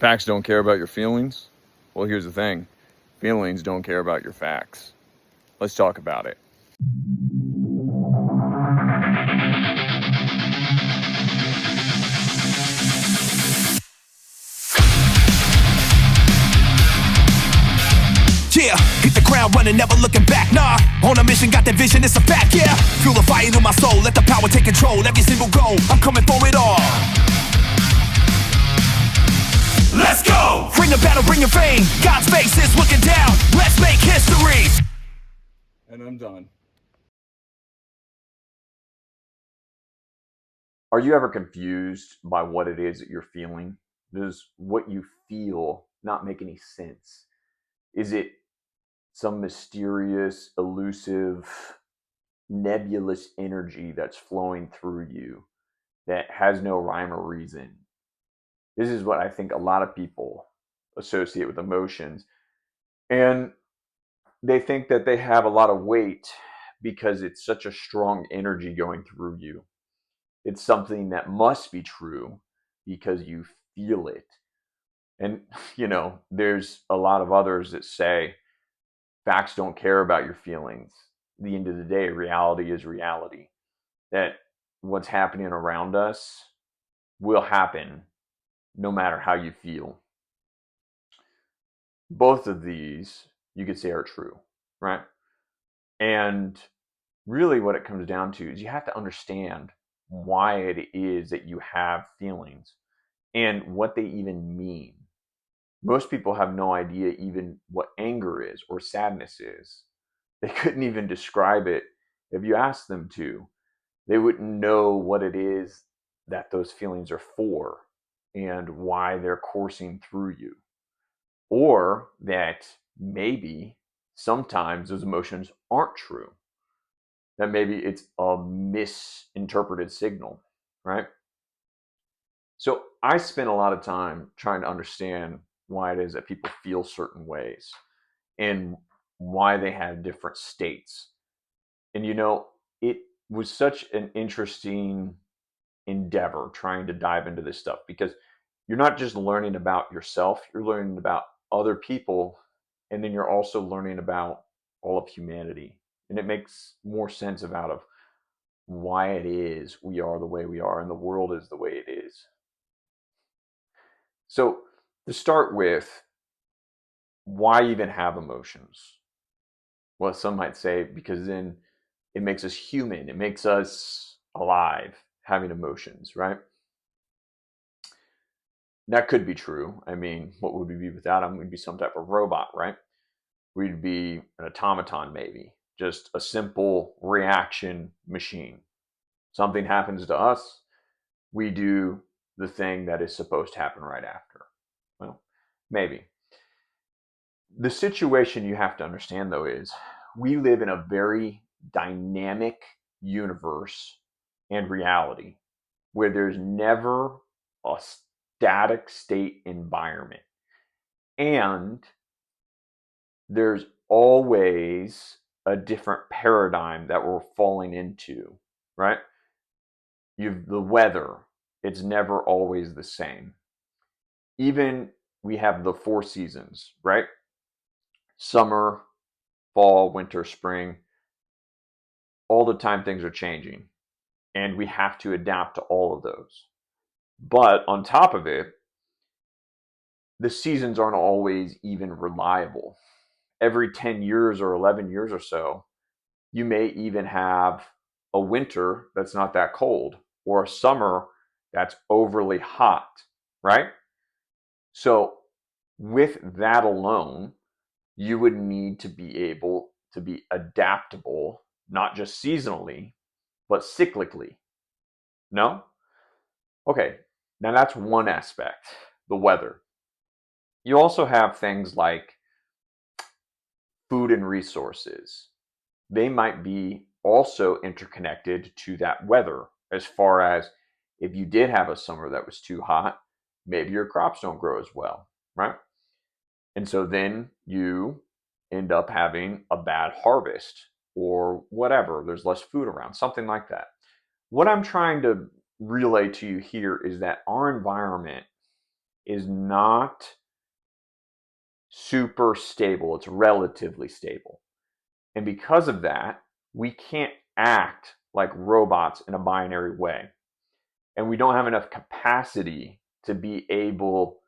Facts don't care about your feelings? Well, here's the thing. Feelings don't care about your facts. Let's talk about it. Yeah, hit the ground running, never looking back. Nah, on a mission, got that vision, it's a fact. Yeah, feel the fire in my soul, let the power take control. Every single goal, I'm coming for it all. Let's go! Bring the battle, bring the fame. God's face is looking down. Let's make history. And I'm done. Are you ever confused by what it is that you're feeling? Does what you feel not make any sense? Is it some mysterious, elusive, nebulous energy that's flowing through you that has no rhyme or reason? This is what I think a lot of people associate with emotions. And they think that they have a lot of weight because it's such a strong energy going through you. It's something that must be true because you feel it. And, there's a lot of others that say facts don't care about your feelings. At the end of the day, reality is reality. That what's happening around us will happen no matter how you feel. Both of these, you could say, are true, right? And really what it comes down to is you have to understand why it is that you have feelings and what they even mean. Most people have no idea even what anger is or sadness is. They couldn't even describe it if you asked them to. They wouldn't know what it is that those feelings are for and why they're coursing through you. Or that maybe sometimes those emotions aren't true. That maybe it's a misinterpreted signal, right? So I spend a lot of time trying to understand why it is that people feel certain ways and why they have different states. And it was such an interesting endeavor trying to dive into this stuff because you're not just learning about yourself, you're learning about other people, and then you're also learning about all of humanity. And it makes more sense about of why it is we are the way we are and the world is the way it is. So to start with, why even have emotions? Well, some might say because then it makes us human. It makes us alive, having emotions, right? That could be true. I mean, what would we be without them? We'd be some type of robot, right? We'd be an automaton, maybe, just a simple reaction machine. Something happens to us, we do the thing that is supposed to happen right after. Well, maybe. The situation you have to understand, though, is we live in a very dynamic universe and reality where there's never a static state environment. And there's always a different paradigm that we're falling into, right? You've the weather, it's never always the same. Even we have the four seasons, right? Summer, fall, winter, spring. All the time things are changing, and we have to adapt to all of those. But on top of it, the seasons aren't always even reliable. Every 10 years or 11 years or so, you may even have a winter that's not that cold or a summer that's overly hot, right? So, with that alone, you would need to be able to be adaptable, not just seasonally, but cyclically. No? Okay, now that's one aspect, the weather. You also have things like food and resources. They might be also interconnected to that weather, as far as if you did have a summer that was too hot, maybe your crops don't grow as well, right? And so then you end up having a bad harvest or whatever. There's less food around, something like that. What I'm trying to relay to you here is that our environment is not super stable. It's relatively stable. And because of that, we can't act like robots in a binary way. And we don't have enough capacity to be able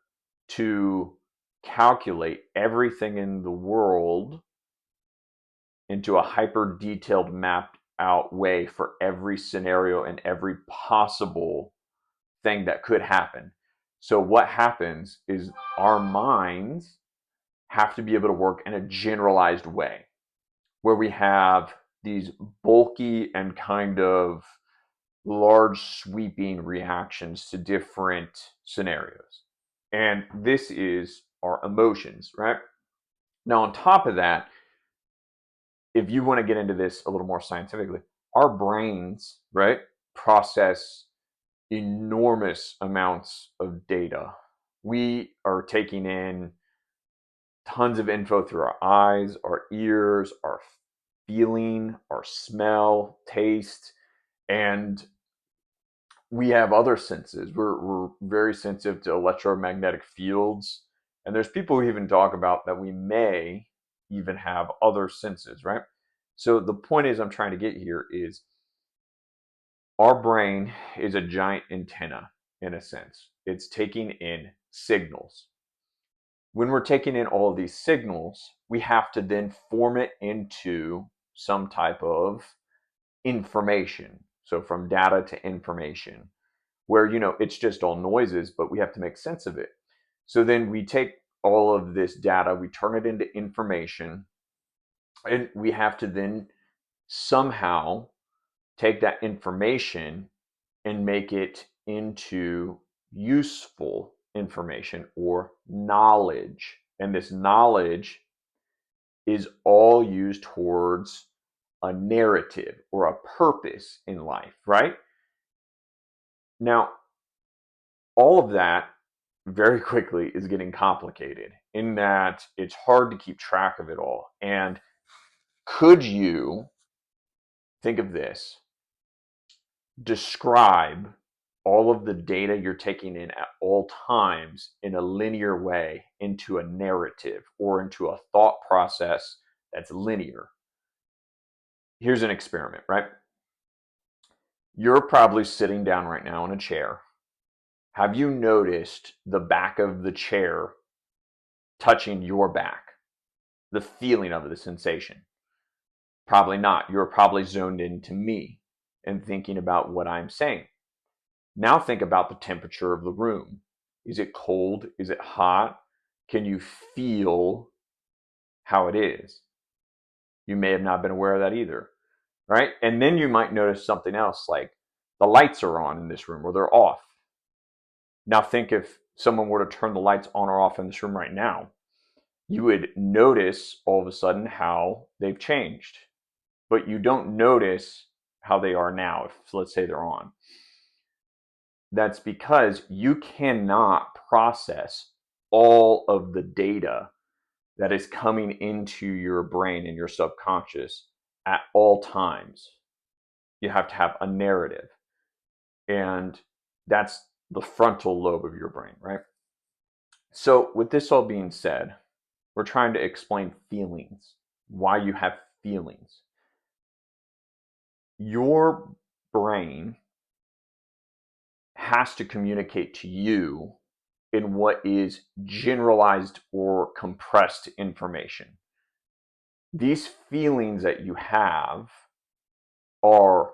to calculate everything in the world into a hyper detailed mapped out way for every scenario and every possible thing that could happen. So what happens is our minds have to be able to work in a generalized way where we have these bulky and kind of large sweeping reactions to different scenarios. And this is our emotions, right? Now, on top of that, if you want to get into this a little more scientifically, our brains, right, process enormous amounts of data. We are taking in tons of info through our eyes, our ears, our feeling, our smell, taste, and we have other senses. We're very sensitive to electromagnetic fields. And there's people who even talk about that we may even have other senses, right? So the point is I'm trying to get here is our brain is a giant antenna in a sense. It's taking in signals. When we're taking in all of these signals, we have to then form it into some type of information. So from data to information, where, it's just all noises, but we have to make sense of it. So then we take all of this data, we turn it into information, and we have to then somehow take that information and make it into useful information or knowledge. And this knowledge is all used towards a narrative or a purpose in life, right? Now, all of that very quickly is getting complicated in that it's hard to keep track of it all. And could you think of this? Describe all of the data you're taking in at all times in a linear way into a narrative or into a thought process that's linear. Here's an experiment, right? You're probably sitting down right now in a chair. Have you noticed the back of the chair touching your back? The feeling of it, the sensation? Probably not. You're probably zoned into me and thinking about what I'm saying. Now think about the temperature of the room. Is it cold? Is it hot? Can you feel how it is? You may have not been aware of that either, right? And then you might notice something else, like the lights are on in this room or they're off. Now think if someone were to turn the lights on or off in this room right now, you would notice all of a sudden how they've changed, but you don't notice how they are now if, let's say, they're on. That's because you cannot process all of the data that is coming into your brain and your subconscious at all times. You have to have a narrative. And that's the frontal lobe of your brain, right? So, with this all being said, we're trying to explain feelings, why you have feelings. Your brain has to communicate to you in what is generalized or compressed information. These feelings that you have are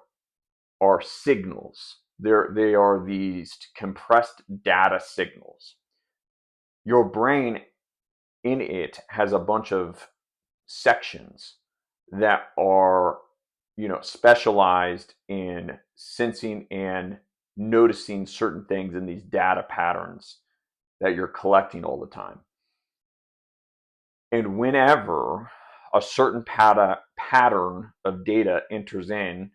signals. They are these compressed data signals. Your brain in it has a bunch of sections that are, specialized in sensing and noticing certain things in these data patterns that you're collecting all the time. And whenever a certain pattern of data enters in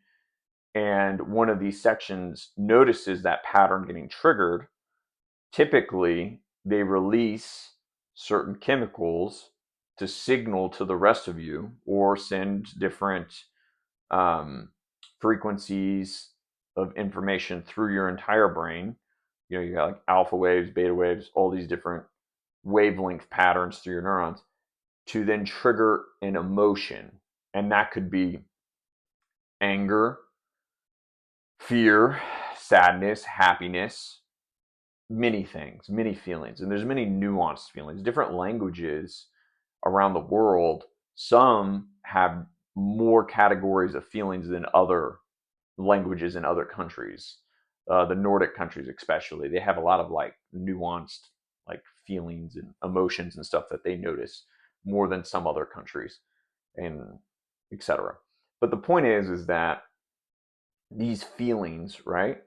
and one of these sections notices that pattern getting triggered, typically they release certain chemicals to signal to the rest of you or send different frequencies of information through your entire brain You got like alpha waves, beta waves, all these different wavelength patterns through your neurons to then trigger an emotion. And that could be anger, fear, sadness, happiness, many things, many feelings. And there's many nuanced feelings, different languages around the world. Some have more categories of feelings than other languages in other countries. The Nordic countries, especially, they have a lot of like nuanced like feelings and emotions and stuff that they notice more than some other countries, and etc. But the point is that these feelings, right?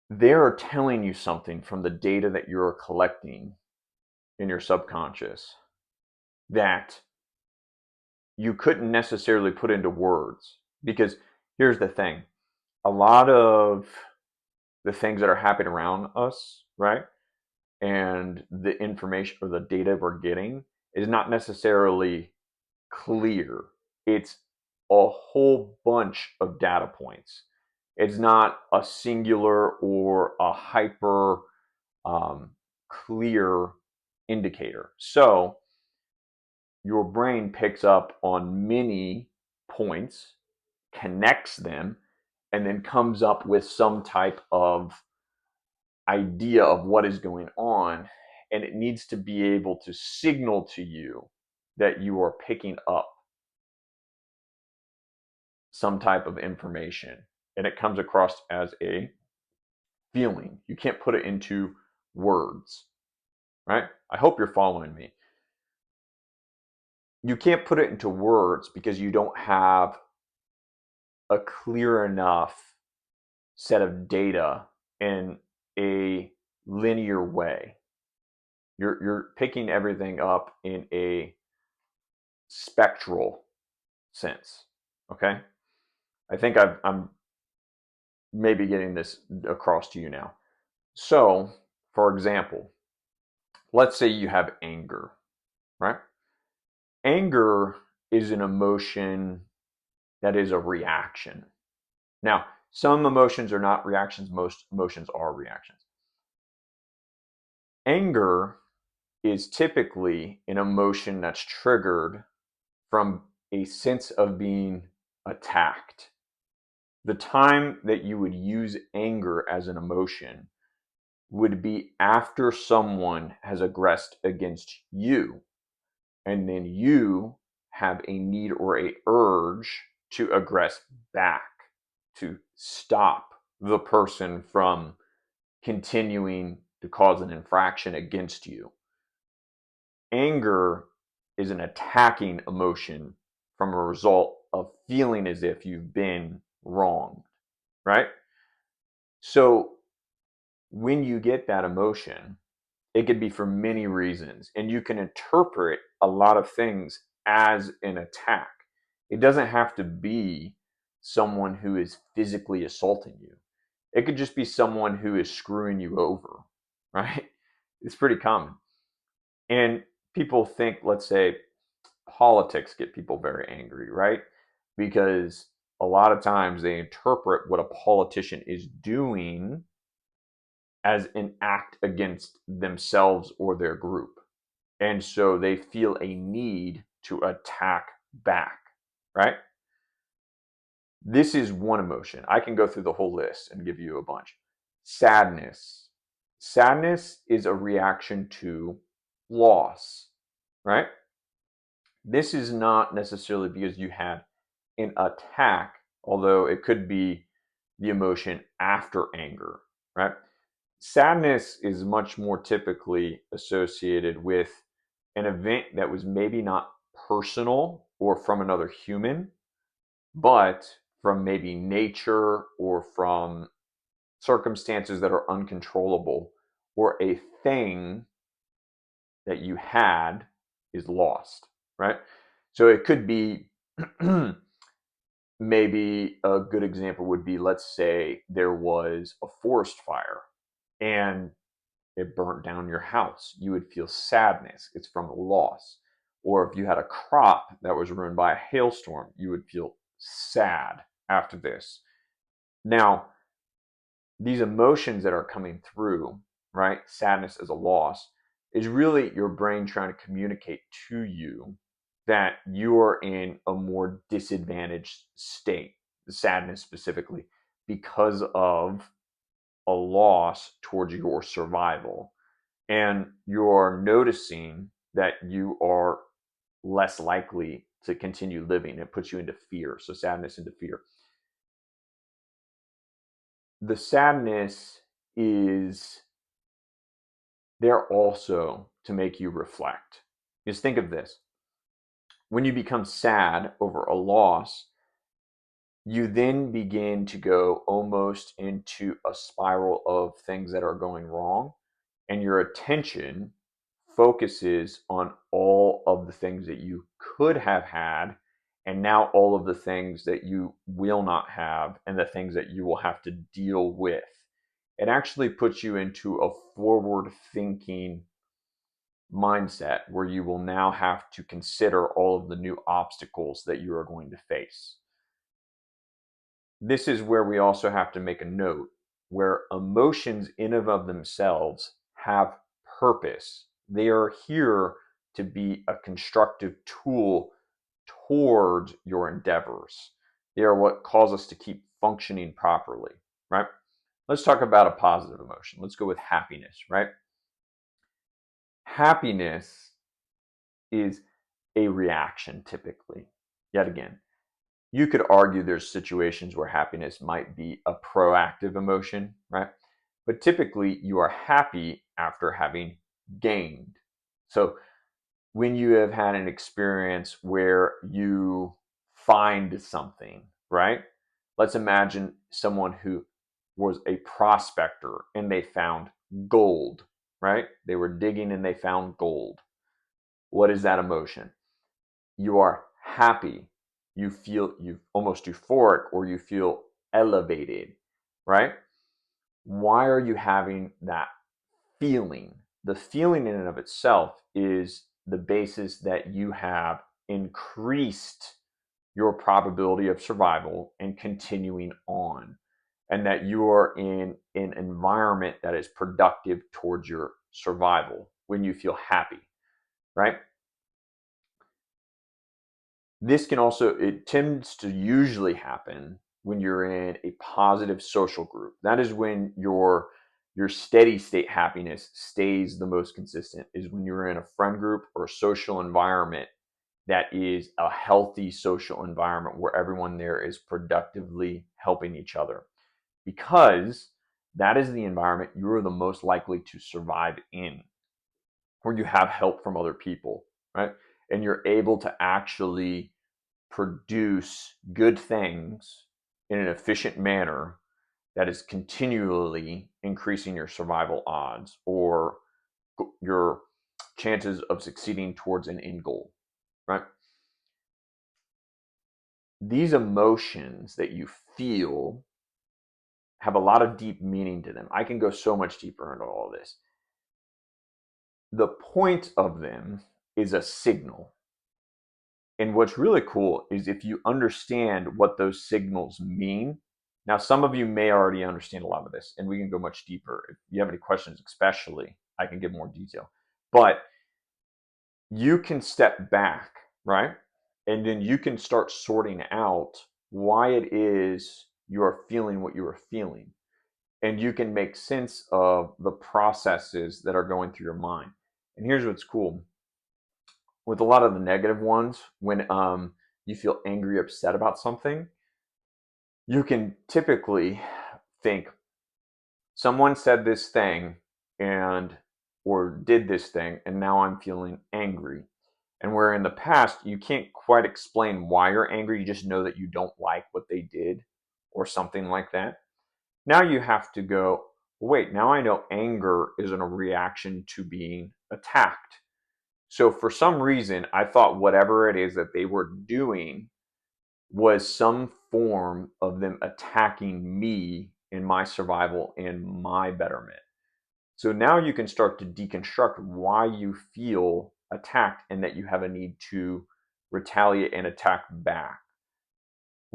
They're telling you something from the data that you're collecting in your subconscious that you couldn't necessarily put into words. Because here's the thing, a lot of the things that are happening around us, right? And the information or the data we're getting is not necessarily clear. It's a whole bunch of data points. It's not a singular or a hyper clear indicator. So your brain picks up on many points, connects them, and then comes up with some type of idea of what is going on. And it needs to be able to signal to you that you are picking up some type of information. And it comes across as a feeling. You can't put it into words, right? I hope you're following me. You can't put it into words because you don't have a clear enough set of data in a linear way. You're picking everything up in a spectral sense. Okay, I think I'm maybe getting this across to you now. So, for example, let's say you have anger, right? Anger is an emotion that is a reaction. Now, some emotions are not reactions, most emotions are reactions. Anger is typically an emotion that's triggered from a sense of being attacked. The time that you would use anger as an emotion would be after someone has aggressed against you, and then you have a need or a urge to aggress back, to stop the person from continuing to cause an infraction against you. Anger is an attacking emotion from a result of feeling as if you've been wronged, right? So when you get that emotion, it could be for many reasons, and you can interpret a lot of things as an attack. It doesn't have to be someone who is physically assaulting you. It could just be someone who is screwing you over, right? It's pretty common. And people think, let's say, politics get people very angry, right? Because a lot of times they interpret what a politician is doing as an act against themselves or their group. And so they feel a need to attack back, right? This is one emotion. I can go through the whole list and give you a bunch. Sadness. Sadness is a reaction to loss, right? This is not necessarily because you had an attack, although it could be the emotion after anger, right? Sadness is much more typically associated with an event that was maybe not personal or from another human, but from maybe nature or from circumstances that are uncontrollable, or a thing that you had is lost, right? So it could be maybe a good example would be, let's say there was a forest fire and it burnt down your house. You would feel sadness. It's from loss. Or if you had a crop that was ruined by a hailstorm, you would feel sad after this. Now, these emotions that are coming through, right? Sadness as a loss is really your brain trying to communicate to you that you're in a more disadvantaged state, sadness specifically, because of a loss towards your survival. And you're noticing that you are less likely to continue living. It puts you into fear. So, sadness into fear. The sadness is there also to make you reflect. Just think of this: when you become sad over a loss, you then begin to go almost into a spiral of things that are going wrong, and your attention focuses on all of the things that you could have had, and now all of the things that you will not have, and the things that you will have to deal with. It actually puts you into a forward thinking mindset where you will now have to consider all of the new obstacles that you are going to face. This is where we also have to make a note where emotions in and of themselves have purpose. They are here to be a constructive tool towards your endeavors. They are what cause us to keep functioning properly, right? Let's talk about a positive emotion. Let's go with happiness, right? Happiness is a reaction typically. Yet again, you could argue there's situations where happiness might be a proactive emotion, right? But typically you are happy after having gained. So when you have had an experience where you find something, right? Let's imagine someone who was a prospector and they found gold, right? They were digging and they found gold. What is that emotion? You are happy. You feel you almost euphoric or you feel elevated, right? Why are you having that feeling? The feeling in and of itself is the basis that you have increased your probability of survival and continuing on, and that you are in an environment that is productive towards your survival when you feel happy, right? This can also, it tends to usually happen when you're in a positive social group. That is when your steady state happiness stays the most consistent, is when you're in a friend group or a social environment that is a healthy social environment where everyone there is productively helping each other, because that is the environment you're the most likely to survive in, where you have help from other people, right? And you're able to actually produce good things in an efficient manner that is continually increasing your survival odds or your chances of succeeding towards an end goal, right? These emotions that you feel have a lot of deep meaning to them. I can go so much deeper into all of this. The point of them is a signal. And what's really cool is if you understand what those signals mean. Now, some of you may already understand a lot of this, and we can go much deeper. If you have any questions, especially, I can give more detail. But you can step back, right? And then you can start sorting out why it is you are feeling what you are feeling. And you can make sense of the processes that are going through your mind. And here's what's cool with a lot of the negative ones, when you feel angry, upset about something, you can typically think someone said this thing and or did this thing, and now I'm feeling angry. And where in the past you can't quite explain why you're angry, you just know that you don't like what they did or something like that. Now you have to go, wait, now I know anger is a reaction to being attacked. So for some reason, I thought whatever it is that they were doing was some form of them attacking me in my survival and my betterment. So now you can start to deconstruct why you feel attacked and that you have a need to retaliate and attack back.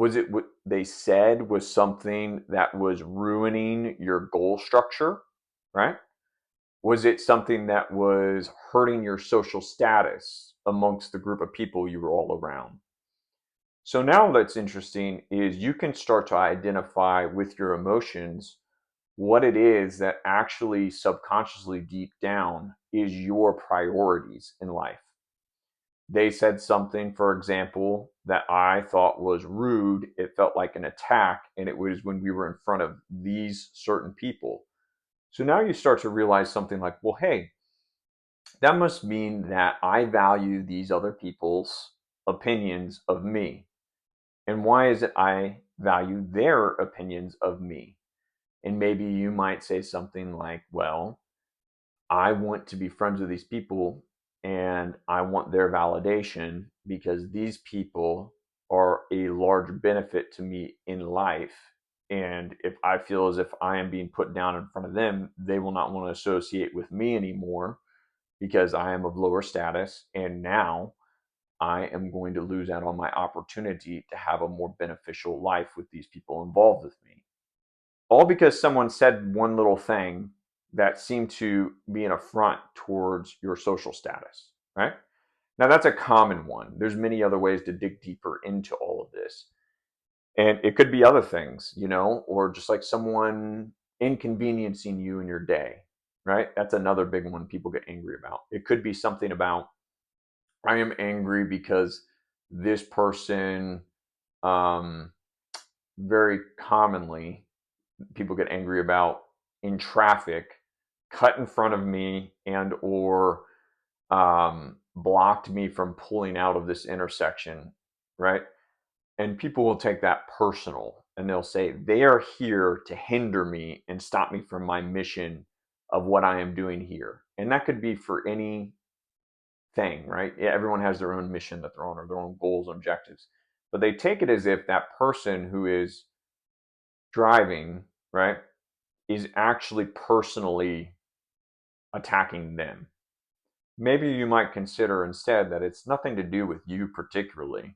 Was it what they said was something that was ruining your goal structure, right? Was it something that was hurting your social status amongst the group of people you were all around? So now what's interesting is you can start to identify with your emotions what it is that actually subconsciously deep down is your priorities in life. They said something, for example, that I thought was rude. It felt like an attack, and it was when we were in front of these certain people. So now you start to realize something like, well, hey, that must mean that I value these other people's opinions of me. And why is it I value their opinions of me? And maybe you might say something like, well, I want to be friends with these people and I want their validation because these people are a large benefit to me in life. And if I feel as if I am being put down in front of them, they will not want to associate with me anymore because I am of lower status. And now I am going to lose out on my opportunity to have a more beneficial life with these people involved with me. All because someone said one little thing that seemed to be an affront towards your social status, right? Now that's a common one. There's many other ways to dig deeper into all of this. And it could be other things, or just like someone inconveniencing you in your day, right? That's another big one people get angry about. It could be something about, I am angry because this person, um, very commonly, people get angry about in traffic, cut in front of me and or blocked me from pulling out of this intersection, right? And people will take that personal and they'll say they are here to hinder me and stop me from my mission of what I am doing here. And that could be for any thing, right? Yeah, everyone has their own mission that they're on or their own goals and objectives. But they take it as if that person who is driving, right, is actually personally attacking them. Maybe you might consider instead that it's nothing to do with you particularly.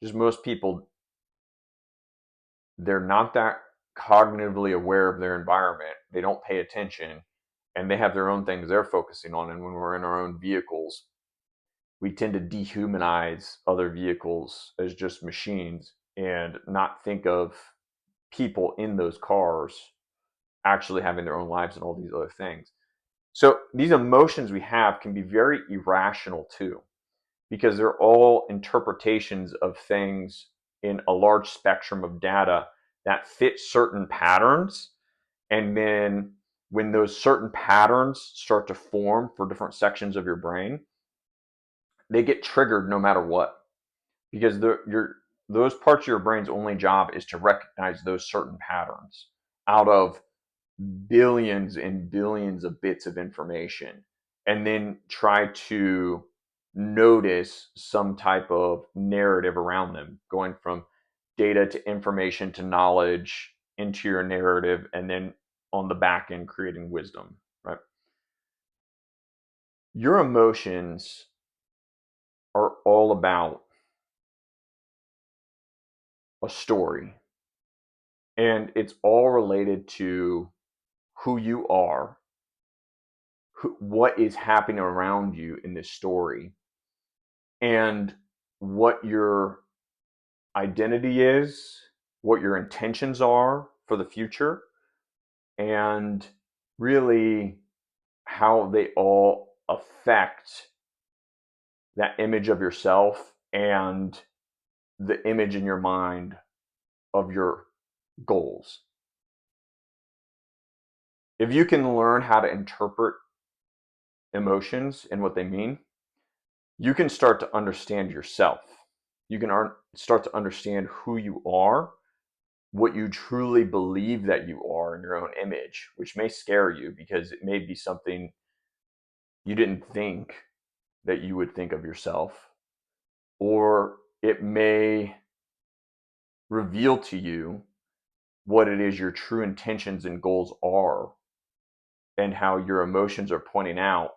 Just most people, they're not that cognitively aware of their environment. They don't pay attention and they have their own things they're focusing on. And when we're in our own vehicles, we tend to dehumanize other vehicles as just machines and not think of people in those cars actually having their own lives and all these other things. So these emotions we have can be very irrational too, because they're all interpretations of things in a large spectrum of data that fit certain patterns. And then when those certain patterns start to form for different sections of your brain, they get triggered no matter what, because those parts of your brain's only job is to recognize those certain patterns out of billions and billions of bits of information and then try to notice some type of narrative around them, going from data to information to knowledge into your narrative, and then on the back end creating wisdom, right? Your emotions are all about a story, and it's all related to who you are, what is happening around you in this story, and what your identity is, what your intentions are for the future, and really how they all affect that image of yourself and the image in your mind of your goals. If you can learn how to interpret emotions and what they mean, you can start to understand yourself. You can start to understand who you are, what you truly believe that you are in your own image, which may scare you because it may be something you didn't think that you would think of yourself, or it may reveal to you what it is your true intentions and goals are, and how your emotions are pointing out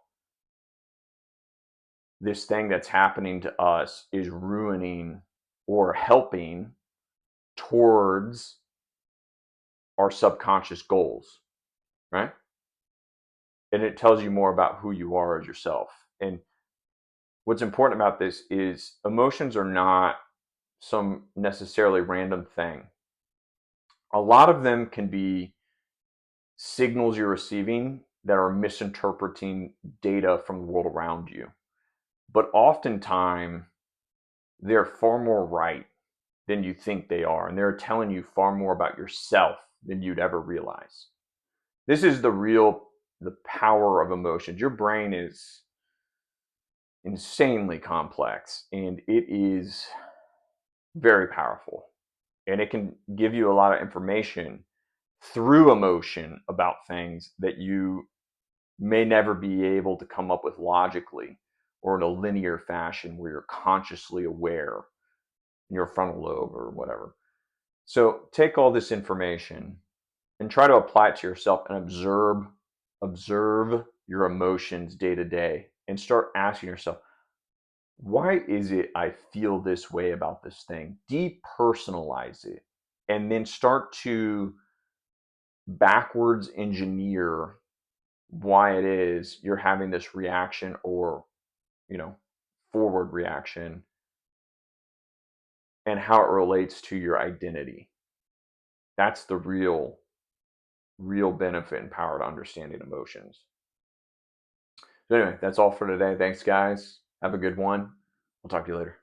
this thing that's happening to us is ruining or helping towards our subconscious goals, right? And it tells you more about who you are as yourself. And what's important about this is emotions are not some necessarily random thing. A lot of them can be signals you're receiving that are misinterpreting data from the world around you. But oftentimes, they're far more right than you think they are. And they're telling you far more about yourself than you'd ever realize. This is the power of emotions. Your brain is insanely complex and it is very powerful. And it can give you a lot of information through emotion about things that you may never be able to come up with logically or in a linear fashion where you're consciously aware in your frontal lobe or whatever. So take all this information and try to apply it to yourself and observe your emotions day to day and start asking yourself, why is it I feel this way about this thing? Depersonalize it and then start to backwards engineer why it is you're having this reaction or, forward reaction and how it relates to your identity. That's the real benefit and power to understanding emotions. So anyway, that's all for today. Thanks, guys. Have a good one. We'll talk to you later.